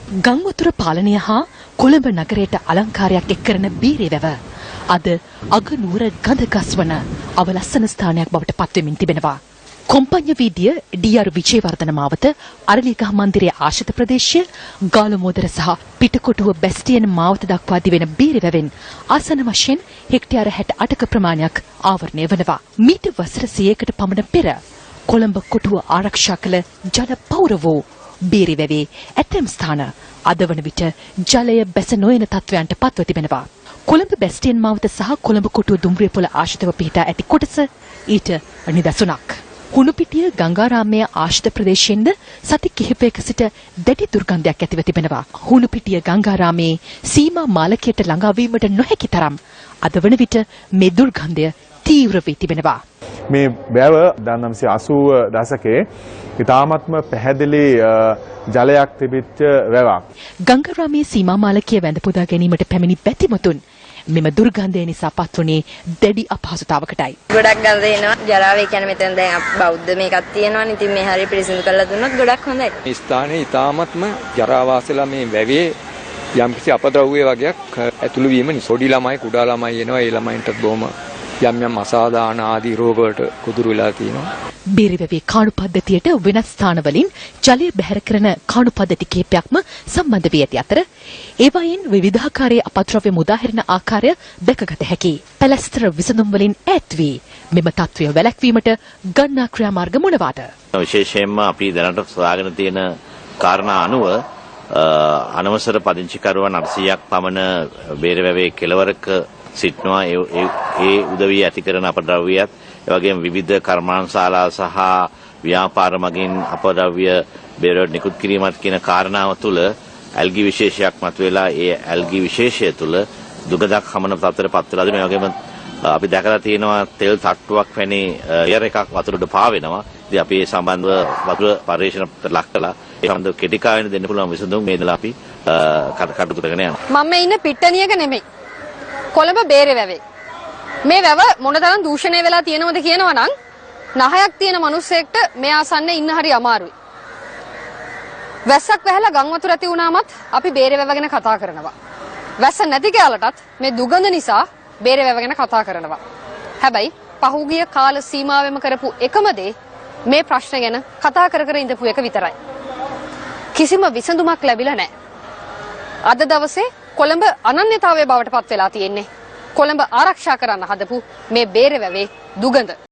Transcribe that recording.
ගංවතුර පාලනය හා කොළඹ නගරයට අලංකාරයක් එක් කරන බීරේ වැව අද අගනුවර ගඳගස්වන අවලස්සන ස්ථානයක් බවට පත්වෙමින් තිබෙනවා. කොම්පඤ්ඤ වීදිය ඩී.ආර්. විජේවර්ධන මාවත අරලියගහ මන්දිරයේ ආශ්‍රිත ප්‍රදේශය ගාලමෝදර සහ පිටකොටුව බැස්ටියන් මාවත දක්වා දිවෙන බීරේ වැවෙන් ආසන්න වශයෙන් හෙක්ටයාර 68ක ප්‍රමාණයක් ආවරණය වනවා. මීට වසර 100කට පමණ පෙර කොළඹ කොටුව ආරක්ෂා කළ ජල පෞර වූ බීරේ වැවේ ඇතැම් ස්ථාන අද වන විට ජලය බැස නොයන තත්වයන්ට පත්ව තිබෙනවා. කොළඹ බැස්ටියන් මාවත සහ කොළඹ කොටුව දුම්රිය පොළ ආශ්‍රිතව පිහිටා ඇති කොටස ඊට නිදසුනක්. හුණුපිටිය ගංගාරාමයේ ආශ්‍රිත ප්‍රදේශයෙන්ද සති කිහිපයක සිට දැඩි දුර්ගන්ධයක් ඇතිව තිබෙනවා. හුණුපිටිය ගංගාරාමයේ සීමා මාලකයට ළඟා වීමට නොහැකි තරම් අද වන විට මේ දුර්ගන්ධය තීව්‍ර වී තිබෙනවා. මේ බැව 1980 දශකයේ ඉතාමත්ම පැහැදිලි ජලයක් තිබිච්ච වැවක්. ගංගාරාමයේ සීමා මාලකය වැඳ පුදා ගැනීමට පැමිණි බැතිමතුන් මෙම දුර්ගන්ධය නිසා පත්වුණේ දැඩි අපහසුතාවකටයි. ගොඩක් ගඳ එනවා. ජරාවේ කියන්නේ මෙතන දැන් බෞද්ධ මේකක් තියෙනවානේ. ඉතින් මේ හරිය පිරිසිදු කරලා දුන්නොත් ගොඩක් හොඳයි. මේ ස්ථානයේ ඉතාමත්ම ජරාවාසලා මේ වැවේ යම්කිසි අපද්‍රව්‍ය වගේක් ඇතුළු වීම නිසා පොඩි ළමයි කුඩා ළමයි එනවා. ඒ ළමයින්ට බොහොම යම් අසාධාරණ ආදී රෝග වලට ගොදුරු වෙලා තියෙනවා. බීරේ වැවේ කාණු පද්ධතියට වෙනස් ස්ථානවලින් ජලය බැහැර කරන කාණු පද්ධති කිහිපයක්ම සම්බන්ධ වී ඇති අතර ඒවායින් විවිධාකාරයේ අපද්‍රව්‍ය මුදා හැරෙන ආකාරය දැකගත හැකියි. පැලැස්තර විසඳුම් වලින් ඈත් වී මෙම තත්ත්වය වැළැක්වීමට ගන්නා ක්‍රියාමාර්ග මොනවාද? විශේෂයෙන්ම අපි දැනට සොයාගෙන තියෙන කාරණා අනුව අනවසර පදිංචිකරුවන් 800ක් පමණ බීරේ වැවේ කෙළවරක සිටනවා. ඒ උදවිය ඇති කරන අපද්‍රව්‍යයත් ඒ වගේම විවිධ කර්මාන්තශාලා සහ ව්‍යාපාර මගින් අපද්‍රව්‍ය බේරවලට නිකුත් කිරීමත් කියන කාරණාව තුළ ඇල්ගි විශේෂයක් මතුවලා ඒ ඇල්ගි විශේෂය තුළ දුගදක් හමන තත්ත්වයට පත් වෙලාද. මේ වගේම අපි දැකලා තියෙනවා තෙල් තට්ටුවක් වැනි එයර් එකක් වතුරට පාවෙනවා. ඉතින් අපි ඒ සම්බන්ධව වතුර පරීක්ෂණයට ලක් කළා. ඒ සම්බන්ධව කෙටි කාලෙට දෙන්න පුළුවන් විසඳුම් මේ දලා අපි කටයුතු කරගෙන යනවා. මම ඉන්නේ පිට්ටනියක නෙමෙයි. කොළඹ බේරේ වැවේ. මේ වැව මොනතරම් දූෂණය වෙලා තියෙනවද කියනවා නම් නහයක් තියෙන මිනිස්සෙක්ට මේ ආසන්නේ ඉන්න හරි අමාරුයි. වැස්සක් වැහලා ගම් වතුර ඇති වුණාමත් අපි බේරේ වැව ගැන කතා කරනවා. වැස්ස නැති කාලටත් මේ දුගඳ නිසා බේරේ වැව ගැන කතා කරනවා. හැබැයි පහුගිය කාල සීමාවෙම කරපු එකම දේ මේ ප්‍රශ්න ගැන කතා කර ඉඳපු එක විතරයි. කිසිම විසඳුමක් ලැබිලා නැහැ. අද දවසේ කොළඹ අනන්‍යතාවයේ බවට පත් වෙලා තියෙන්නේ. කොළඹ ආරක්ෂා කරන්න හදපු මේ බේරේ වැවේ දුගඳ.